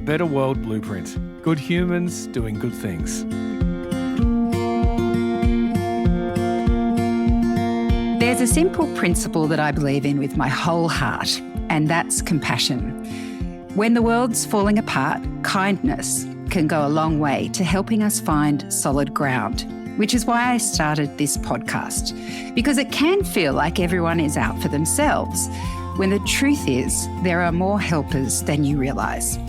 Better World Blueprint. Good humans doing good things. There's a simple principle that I believe in with my whole heart, and that's compassion. When the world's falling apart, kindness can go a long way to helping us find solid ground, which is why I started this podcast, because it can feel like everyone is out for themselves, when the truth is there are more helpers than you realise.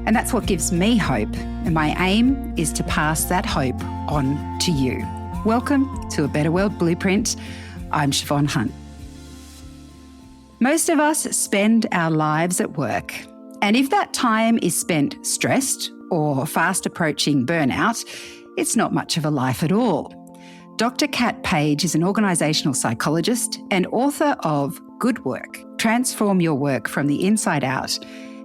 And that's what gives me hope, and my aim is to pass that hope on to you. Welcome to A Better World Blueprint. I'm Siobhan Hunt. Most of us spend our lives at work, and if that time is spent stressed or fast approaching burnout, it's not much of a life at all. Dr. Kat Page is an organisational psychologist and author of Good Work, Transform Your Work from the Inside Out,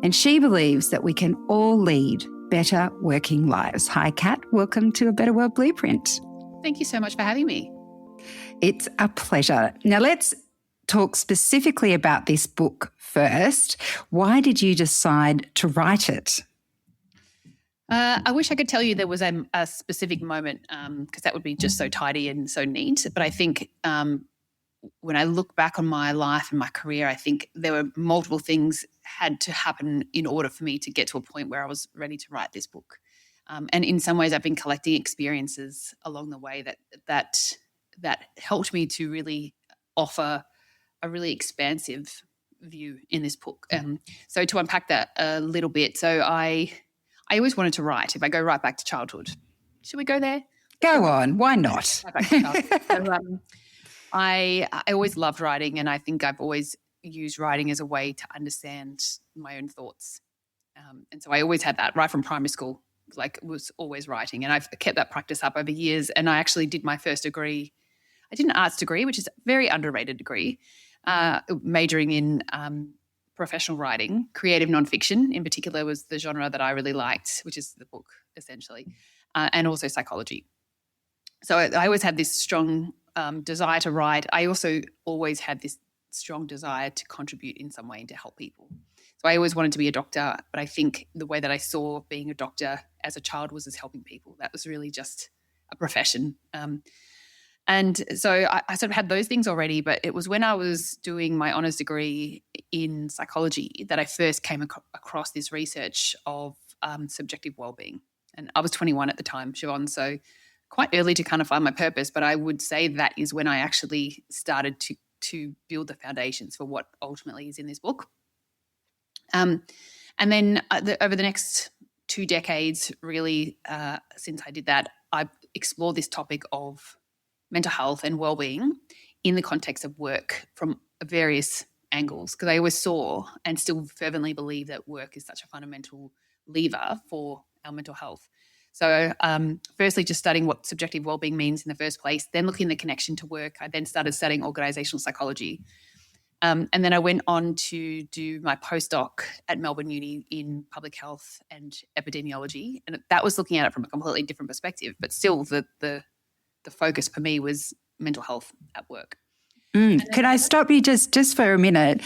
and she believes that we can all lead better working lives. Hi, Kat. Welcome to A Better World Blueprint. Thank you so much for having me. It's a pleasure. Now, let's talk specifically about this book first. Why did you decide to write it? I wish I could tell you there was a specific moment because that would be just so tidy and so neat. But I think when I look back on my life and my career, I think there were multiple things had to happen in order for me to get to a point where I was ready to write this book. And in some ways, I've been collecting experiences along the way that helped me to really offer a really expansive view in this book. So to unpack that a little bit, so I always wanted to write. If I go right back to childhood, should we go there? Go on. Why not? Right back to childhood. So, I always loved writing, and I think I've always used writing as a way to understand my own thoughts. And so I always had that right from primary school, was always writing. And I've kept that practice up over years. And I actually did my first degree. I did an arts degree, which is a very underrated degree, majoring in professional writing. Creative nonfiction in particular was the genre that I really liked, which is the book essentially, and also psychology. So I always had this strong desire to write. I also always had this strong desire to contribute in some way and to help people. So I always wanted to be a doctor, but I think the way that I saw being a doctor as a child was as helping people. That was really just a profession. And so I sort of had those things already, but it was when I was doing my honours degree in psychology that I first came across this research of subjective wellbeing. And I was 21 at the time, Siobhan, so quite early to kind of find my purpose, but I would say that is when I actually started to build the foundations for what ultimately is in this book. And then over the next 2 decades, really, since I did that, I explored this topic of mental health and well-being in the context of work from various angles, because I always saw and still fervently believe that work is such a fundamental lever for our mental health. So firstly, just studying what subjective well-being means in the first place, then looking at the connection to work. I then started studying organisational psychology. And then I went on to do my postdoc at Melbourne Uni in public health and epidemiology. And that was looking at it from a completely different perspective, but still the focus for me was mental health at work. Could I stop you just for a minute?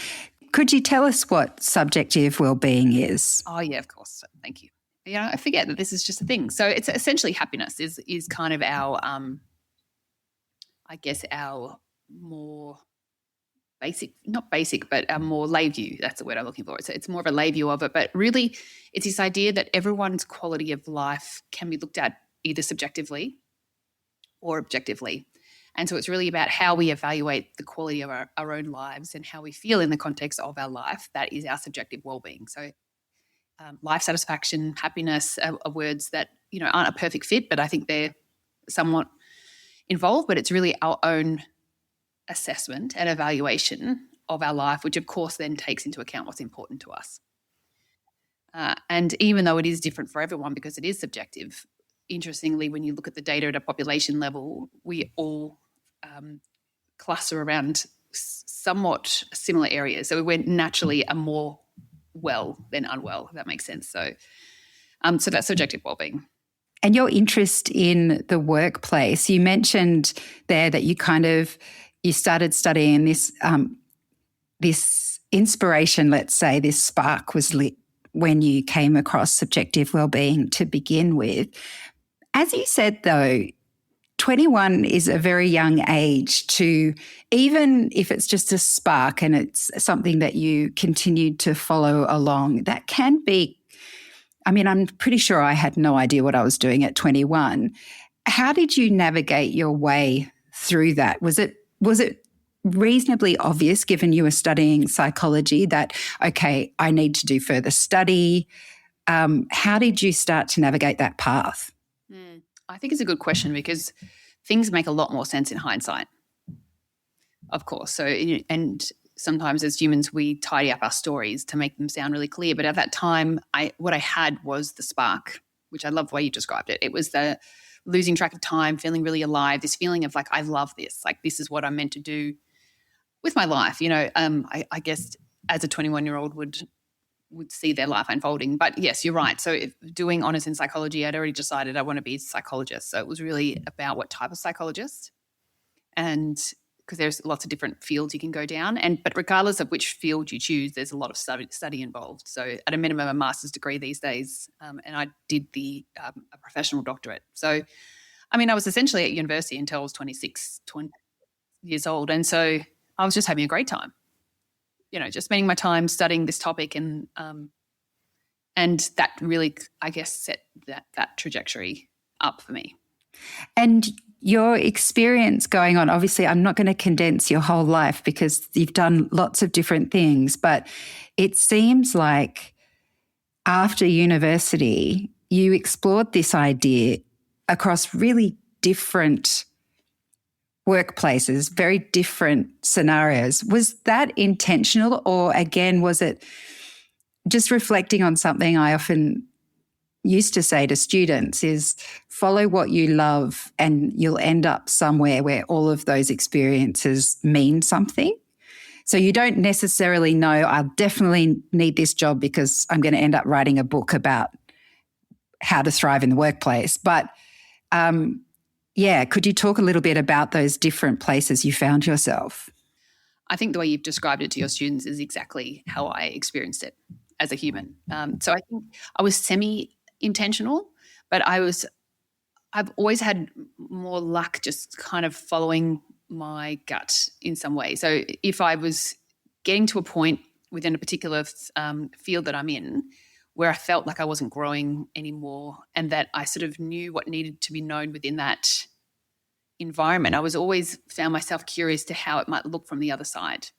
Could you tell us what subjective well-being is? Oh, yeah, of course. Thank you. I forget that this is just a thing. So it's essentially happiness is kind of our, our more basic, not basic, but a more lay view. That's the word I'm looking for. So it's more of a lay view of it. But really it's this idea that everyone's quality of life can be looked at either subjectively or objectively. And so it's really about how we evaluate the quality of our own lives and how we feel in the context of our life. That is our subjective well-being. So life satisfaction, happiness are words that, aren't a perfect fit, but I think they're somewhat involved. But it's really our own assessment and evaluation of our life, which of course then takes into account what's important to us. And even though it is different for everyone because it is subjective, interestingly, when you look at the data at a population level, we all cluster around somewhat similar areas. So we're naturally a more well than unwell, if that makes sense. So that's subjective wellbeing. And your interest in the workplace, you mentioned there that you started studying this, this inspiration, let's say, this spark was lit when you came across subjective wellbeing to begin with. As you said, though, 21 is a very young age to, even if it's just a spark and it's something that you continued to follow along, that can be, I mean, I'm pretty sure I had no idea what I was doing at 21. How did you navigate your way through that? Was it reasonably obvious, given you were studying psychology, that, okay, I need to do further study? How did you start to navigate that path? I think it's a good question because things make a lot more sense in hindsight, of course. So, and sometimes as humans, we tidy up our stories to make them sound really clear. But at that time, what I had was the spark, which I love the way you described it. It was the losing track of time, feeling really alive, this feeling of like, I love this. Like, this is what I'm meant to do with my life. I guess as a 21-year-old would see their life unfolding. But yes, you're right. So doing honours in psychology, I'd already decided I want to be a psychologist. So it was really about what type of psychologist, and because there's lots of different fields you can go down. But regardless of which field you choose, there's a lot of study involved. So at a minimum, a master's degree these days, and I did a professional doctorate. So, I mean, I was essentially at university until I was 20 years old. And so I was just having a great time. Just spending my time studying this topic, and that really, I guess, set that trajectory up for me. And your experience going on, obviously, I'm not going to condense your whole life because you've done lots of different things, but it seems like after university, you explored this idea across really different workplaces, very different scenarios. Was that intentional, or again, was it just reflecting on something I often used to say to students is follow what you love and you'll end up somewhere where all of those experiences mean something. So you don't necessarily know, I'll definitely need this job because I'm going to end up writing a book about how to thrive in the workplace. But could you talk a little bit about those different places you found yourself? I think the way you've described it to your students is exactly how I experienced it as a human. So I think I was semi-intentional, but I've always had more luck just kind of following my gut in some way. So if I was getting to a point within a particular field that I'm in where I felt like I wasn't growing anymore and that I sort of knew what needed to be known within that environment, I was always found myself curious to how it might look from the other side.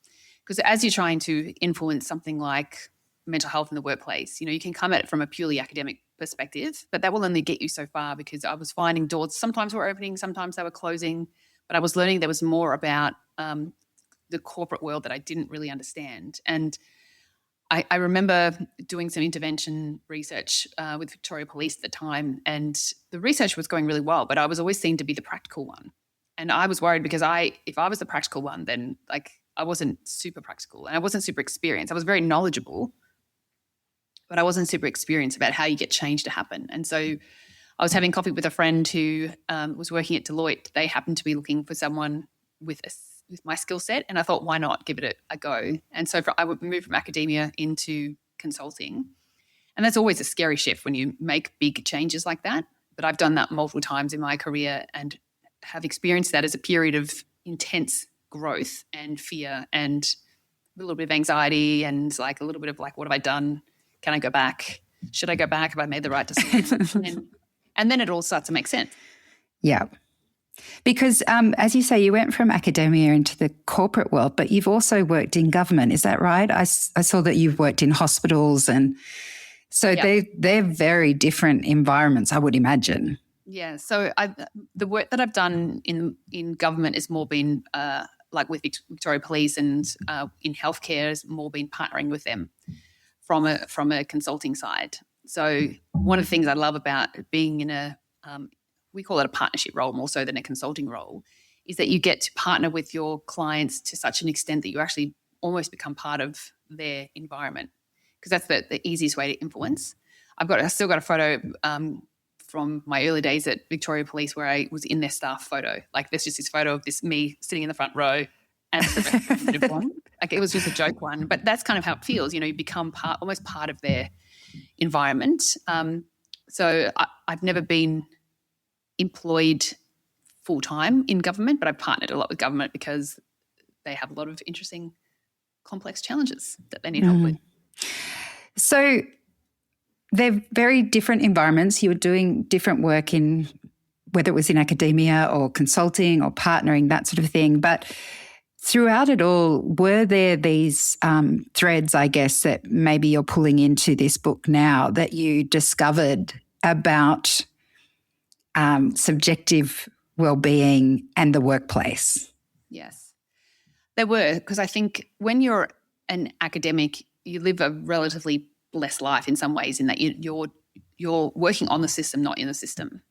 Because as you're trying to influence something like mental health in the workplace, you can come at it from a purely academic perspective, but that will only get you so far, because I was finding doors sometimes were opening, sometimes they were closing, but I was learning there was more about the corporate world that I didn't really understand. And I remember doing some intervention research with Victoria Police at the time, and the research was going really well, but I was always seen to be the practical one. And I was worried because if I was the practical one, then I wasn't super practical and I wasn't super experienced. I was very knowledgeable, but I wasn't super experienced about how you get change to happen. And so I was having coffee with a friend who was working at Deloitte. They happened to be looking for someone with my skill set, and I thought, why not give it a go? And so I would move from academia into consulting, and that's always a scary shift when you make big changes like that. But I've done that multiple times in my career and have experienced that as a period of intense growth and fear and a little bit of anxiety and a little bit of what have I done? Can I go back? Should I go back? Have I made the right decision? and then it all starts to make sense. Yeah. Because as you say, you went from academia into the corporate world, but you've also worked in government. Is that right? I saw that you've worked in hospitals, and so they're very different environments, I would imagine. Yeah. So the work that I've done in government has more been with Victoria Police, and in healthcare has more been partnering with them from a consulting side. So one of the things I love about being in we call it a partnership role more so than a consulting role, is that you get to partner with your clients to such an extent that you actually almost become part of their environment, because that's the easiest way to influence. I still got a photo from my early days at Victoria Police where I was in their staff photo. There's just this photo of me sitting in the front row, and it was just a joke one, but that's kind of how it feels. You become almost part of their environment. So I've never been employed full-time in government, but I've partnered a lot with government because they have a lot of interesting, complex challenges that they need help with. So they're very different environments. You were doing different work in, whether it was in academia or consulting or partnering, that sort of thing. But throughout it all, were there these threads, I guess, that maybe you're pulling into this book now that you discovered about subjective well-being and the workplace? Yes, there were, because I think when you're an academic, you live a relatively blessed life in some ways, in that you're working on the system, not in the system.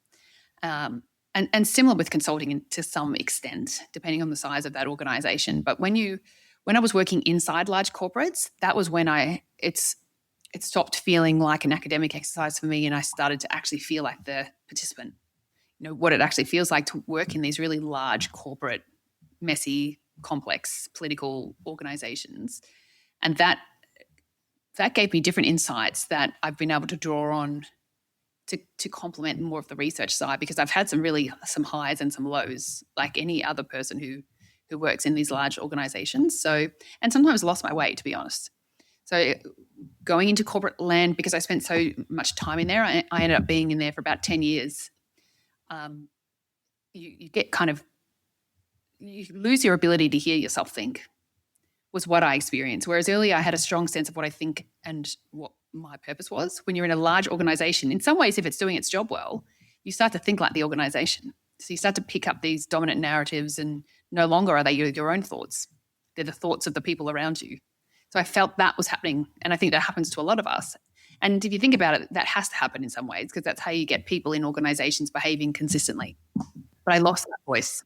And similar with consulting to some extent, depending on the size of that organisation. But when I was working inside large corporates, that was when it stopped feeling like an academic exercise for me, and I started to actually feel like the participant. You know, what it actually feels like to work in these really large corporate, messy, complex political organisations, and that gave me different insights that I've been able to draw on to complement more of the research side, because I've had some highs and some lows, like any other person who works in these large organizations. So, and sometimes lost my way, to be honest. So going into corporate land, because I spent so much time in there, I ended up being in there for about 10 years. You get you lose your ability to hear yourself think, was what I experienced. Whereas earlier I had a strong sense of what I think and what my purpose was. When you're in a large organization, in some ways, if it's doing its job well, you start to think like the organization. So you start to pick up these dominant narratives, and no longer are they your own thoughts. They're the thoughts of the people around you. So I felt that was happening, and I think that happens to a lot of us. And if you think about it, that has to happen in some ways, because that's how you get people in organizations behaving consistently. But I lost that voice.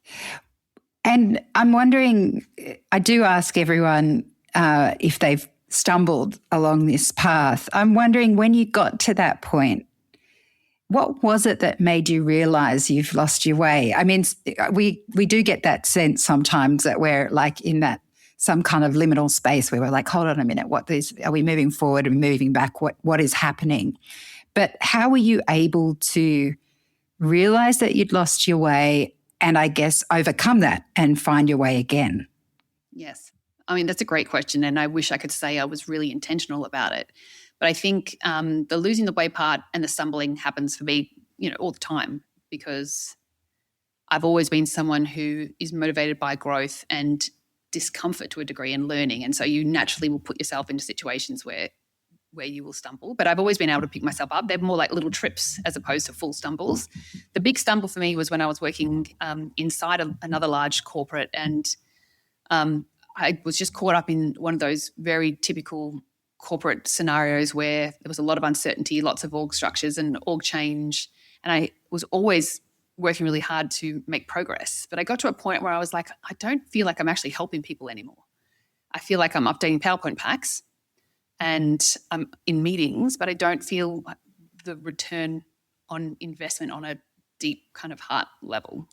And I'm wondering, I do ask everyone if they've stumbled along this path. I'm wondering, when you got to that point, what was it that made you realise you've lost your way? I mean, we do get that sense sometimes that we're like in that some kind of liminal space where we're like, hold on a minute, are we moving forward and moving back? What is happening? But how were you able to realise that you'd lost your way and, I guess, overcome that and find your way again? Yes. I mean, that's a great question, and I wish I could say I was really intentional about it. But I think the losing the way part and the stumbling happens for me, all the time, because I've always been someone who is motivated by growth and discomfort to a degree, and learning. And so you naturally will put yourself into situations where you will stumble. But I've always been able to pick myself up. They're more like little trips as opposed to full stumbles. The big stumble for me was when I was working inside another large corporate, and I was just caught up in one of those very typical corporate scenarios where there was a lot of uncertainty, lots of org structures and org change. And I was always working really hard to make progress. But I got to a point where I was like, I don't feel like I'm actually helping people anymore. I feel like I'm updating PowerPoint packs and I'm in meetings, but I don't feel the return on investment on a deep kind of heart level.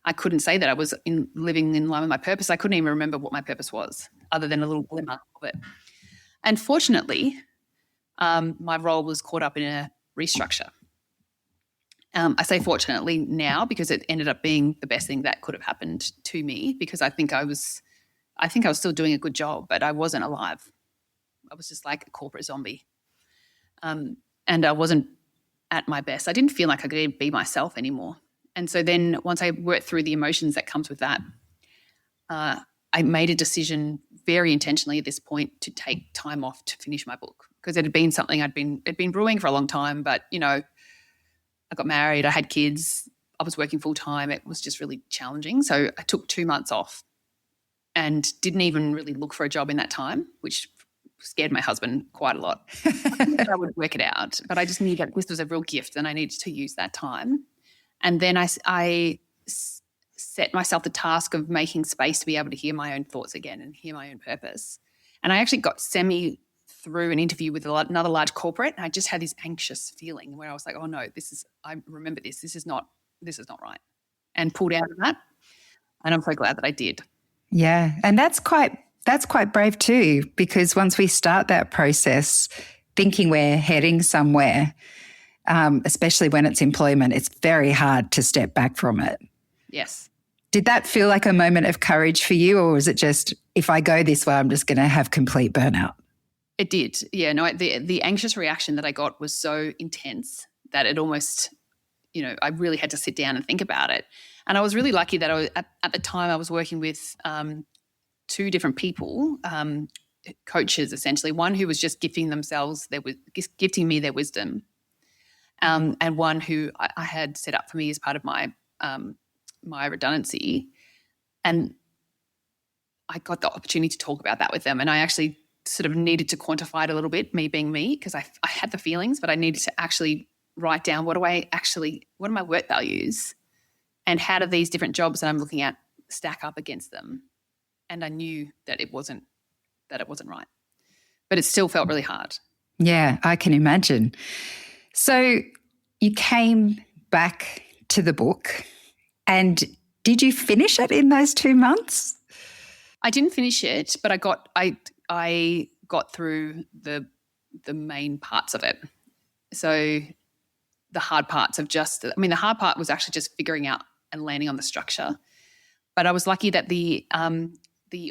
I couldn't say that I was living in line with my purpose. I couldn't even remember what my purpose was, other than a little glimmer of it. And fortunately, my role was caught up in a restructure. I say fortunately now because it ended up being the best thing that could have happened to me, because I think I was still doing a good job, but I wasn't alive. I was just like a corporate zombie. And I wasn't at my best. I didn't feel like I could be myself anymore. And so then once I worked through the emotions that comes with that, I made a decision very intentionally at this point to take time off to finish my book, because it had been something it'd been brewing for a long time. But, I got married, I had kids, I was working full time. It was just really challenging. So I took 2 months off and didn't even really look for a job in that time, which scared my husband quite a lot. I would work it out, but I just knew that this was a real gift and I needed to use that time. And then I set myself the task of making space to be able to hear my own thoughts again and hear my own purpose. And I actually got through an interview with another large corporate, and I just had this anxious feeling where I was like, oh no, I remember this is not right, and pulled out of that. And I'm so glad that I did. Yeah. And that's quite brave too, because once we start that process, thinking we're heading somewhere, especially when it's employment, it's very hard to step back from it. Yes. Did that feel like a moment of courage for you, or was it just, if I go this way, I'm just going to have complete burnout? It did. Yeah, no, the anxious reaction that I got was so intense that it almost, I really had to sit down and think about it. And I was really lucky that at the time I was working with two different people, coaches essentially, one who was just gifting me their wisdom, and one who I had set up for me as part of my my redundancy. And I got the opportunity to talk about that with them, and I actually sort of needed to quantify it a little bit, me being me, because I had the feelings, but I needed to actually write down what are my work values, and how do these different jobs that I'm looking at stack up against them. And I knew that it wasn't right, but it still felt really hard. Yeah, I can imagine. So you came back to the book, and did you finish it in those 2 months? I didn't finish it, but I got through the main parts of it. So the hard parts of the hard part was actually just figuring out and landing on the structure. But I was lucky that the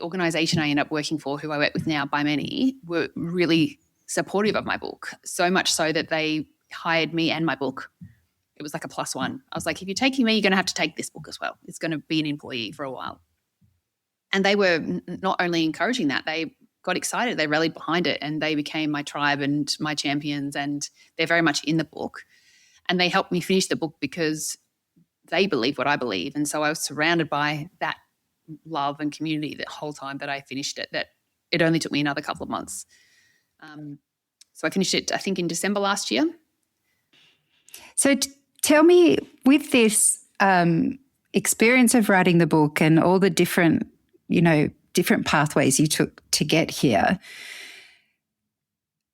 organisation I ended up working for, who I work with now, By Many, were really supportive of my book, so much so that they hired me and my book. It was like a +1. I was like, if you're taking me, you're going to have to take this book as well. It's going to be an employee for a while. And they were not only encouraging that, they got excited. They rallied behind it, and they became my tribe and my champions, and they're very much in the book. And they helped me finish the book because they believe what I believe. And so I was surrounded by that love and community the whole time that I finished it, that it only took me another couple of months. So I finished it, I think, in December last year. So tell me, with this experience of writing the book and all the different pathways you took to get here,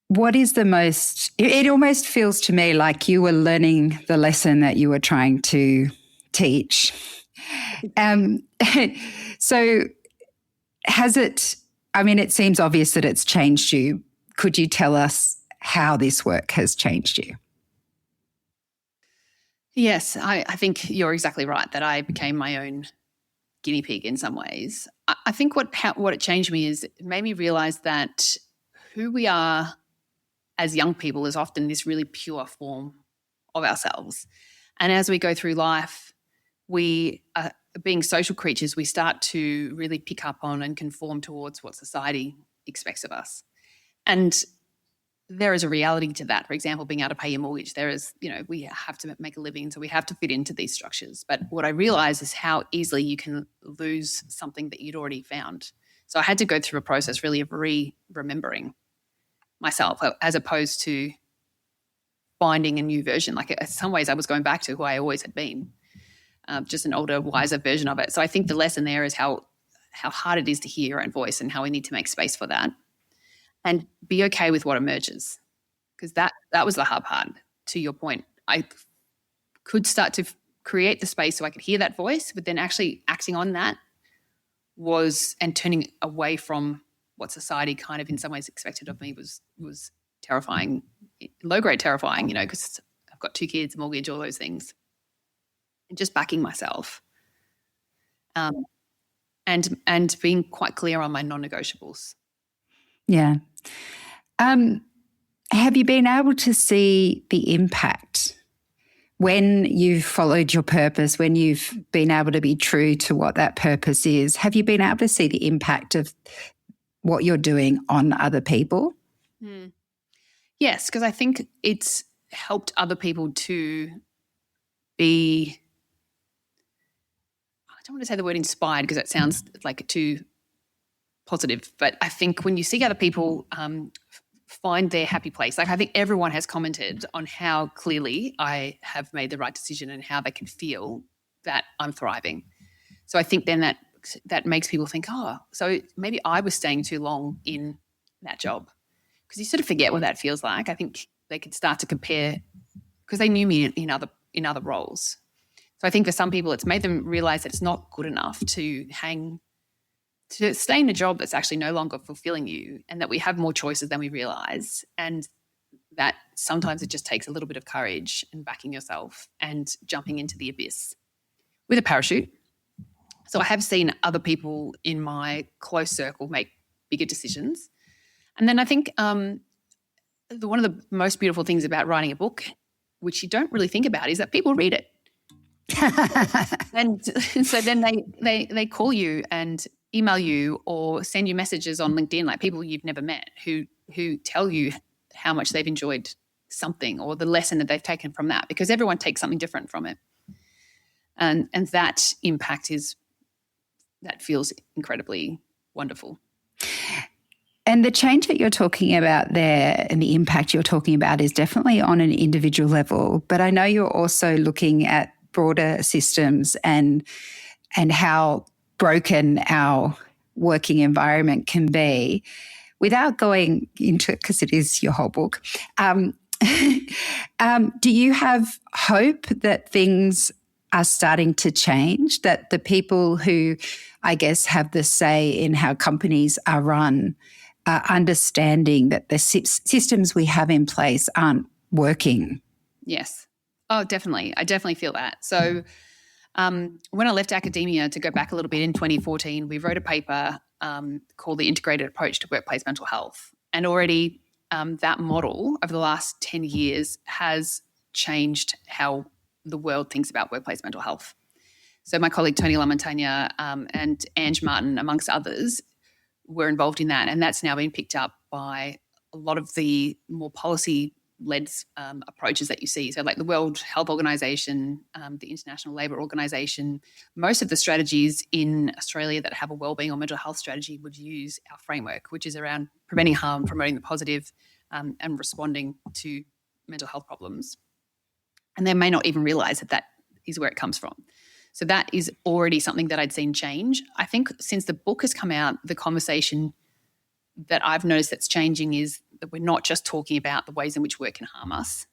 what is the most, it almost feels to me like you were learning the lesson that you were trying to teach. So has it, it seems obvious that it's changed you. Could you tell us how this work has changed you? Yes, I think you're exactly right that I became my own guinea pig in some ways. I think what it changed me is it made me realize that who we are as young people is often this really pure form of ourselves. And as we go through life, we are, being social creatures, we start to really pick up on and conform towards what society expects of us. And there is a reality to that. For example, being able to pay your mortgage, there is, we have to make a living, so we have to fit into these structures. But what I realized is how easily you can lose something that you'd already found. So I had to go through a process really of remembering myself, as opposed to finding a new version. Like, in some ways I was going back to who I always had been, just an older, wiser version of it. So I think the lesson there is how hard it is to hear your own voice, and how we need to make space for that and be okay with what emerges. Because that was the hard part. To your point, I could start to create the space so I could hear that voice, but then actually acting on that and turning away from what society kind of in some ways expected of me was terrifying, low-grade terrifying, because I've got 2 kids, mortgage, all those things. And just backing myself, and being quite clear on my non-negotiables. Yeah. Have you been able to see the impact when you've followed your purpose, when you've been able to be true to what that purpose is? Have you been able to see the impact of what you're doing on other people? Yes, because I think it's helped other people to be, I don't want to say the word inspired because that sounds like too positive, but I think when you see other people find their happy place, like I think everyone has commented on how clearly I have made the right decision and how they can feel that I'm thriving. So I think then that makes people think, oh, so maybe I was staying too long in that job, because you sort of forget what that feels like. I think they could start to compare because they knew me in other roles. So I think for some people it's made them realize that it's not good enough to stay in a job that's actually no longer fulfilling you, and that we have more choices than we realize. And that sometimes it just takes a little bit of courage and backing yourself and jumping into the abyss with a parachute. So I have seen other people in my close circle make bigger decisions. And then I think one of the most beautiful things about writing a book, which you don't really think about, is that people read it. And so then they call you and email you or send you messages on LinkedIn, like people you've never met who tell you how much they've enjoyed something or the lesson that they've taken from that, because everyone takes something different from it. And that impact that feels incredibly wonderful. And the change that you're talking about there and the impact you're talking about is definitely on an individual level. But I know you're also looking at broader systems and how broken our working environment can be, without going into it, because it is your whole book. Do you have hope that things are starting to change, that the people who, I guess, have the say in how companies are run are understanding that the systems we have in place aren't working? Yes. Oh, definitely. I definitely feel that. So when I left academia, to go back a little bit, in 2014, we wrote a paper called The Integrated Approach to Workplace Mental Health. And already that model over the last 10 years has changed how the world thinks about workplace mental health. So my colleague Tony LaMontagne and Ange Martin, amongst others, were involved in that. And that's now been picked up by a lot of the more policy-led approaches that you see. So like the World Health Organization, the International Labour Organization, most of the strategies in Australia that have a wellbeing or mental health strategy would use our framework, which is around preventing harm, promoting the positive, and responding to mental health problems. And they may not even realise that is where it comes from. So that is already something that I'd seen change. I think since the book has come out, the conversation that I've noticed that's changing is that we're not just talking about the ways in which work can harm us,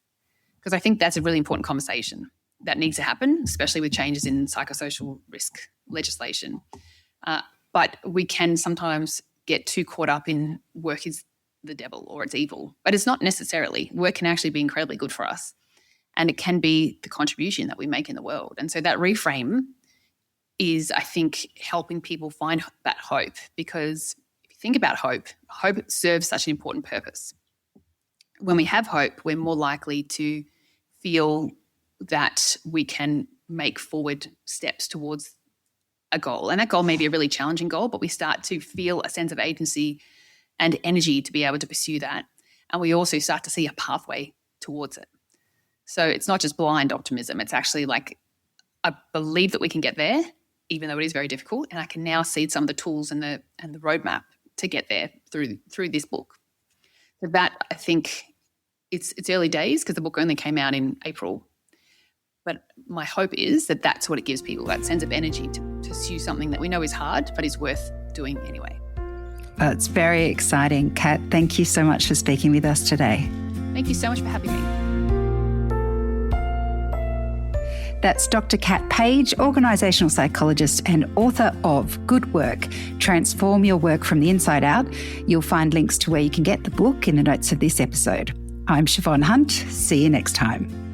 because I think that's a really important conversation that needs to happen, especially with changes in psychosocial risk legislation. But we can sometimes get too caught up in work is the devil or it's evil, but it's not necessarily. Work can actually be incredibly good for us. And it can be the contribution that we make in the world. And so that reframe is, I think, helping people find that hope, because if you think about hope serves such an important purpose. When we have hope, we're more likely to feel that we can make forward steps towards a goal. And that goal may be a really challenging goal, but we start to feel a sense of agency and energy to be able to pursue that. And we also start to see a pathway towards it. So it's not just blind optimism. It's actually like, I believe that we can get there, even though it is very difficult. And I can now see some of the tools and the roadmap to get there through this book. So that, I think, it's early days because the book only came out in April. But my hope is that that's what it gives people, that sense of energy to pursue something that we know is hard, but is worth doing anyway. That's very exciting. Kat, thank you so much for speaking with us today. Thank you so much for having me. That's Dr. Kat Page, organisational psychologist and author of Good Work, Transform Your Work from the Inside Out. You'll find links to where you can get the book in the notes of this episode. I'm Siobhan Hunt. See you next time.